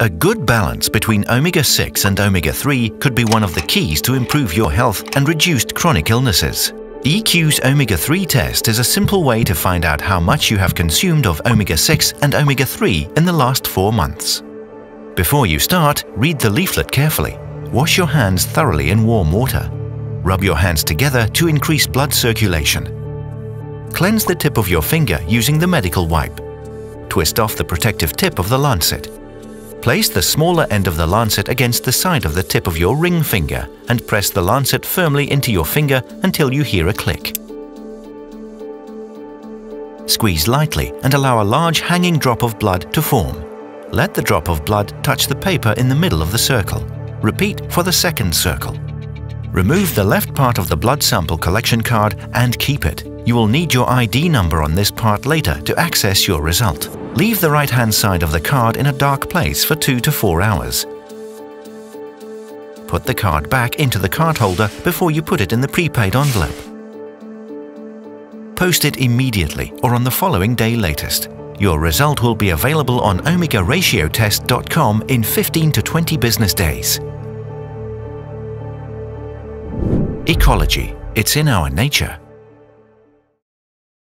A good balance between omega-6 and omega-3 could be one of the keys to improve your health and reduce chronic illnesses. EQ's omega-3 test is a simple way to find out how much you have consumed of omega-6 and omega-3 in the last 4 months. Before you start, read the leaflet carefully. Wash your hands thoroughly in warm water. Rub your hands together to increase blood circulation. Cleanse the tip of your finger using the medical wipe. Twist off the protective tip of the lancet. Place the smaller end of the lancet against the side of the tip of your ring finger and press the lancet firmly into your finger until you hear a click. Squeeze lightly and allow a large hanging drop of blood to form. Let the drop of blood touch the paper in the middle of the circle. Repeat for the second circle. Remove the left part of the blood sample collection card and keep it. You will need your ID number on this part later to access your result. Leave the right-hand side of the card in a dark place for 2 to 4 hours. Put the card back into the card holder before you put it in the prepaid envelope. Post it immediately or on the following day latest. Your result will be available on omegaratiotest.com in 15 to 20 business days. Ecology. It's in our nature.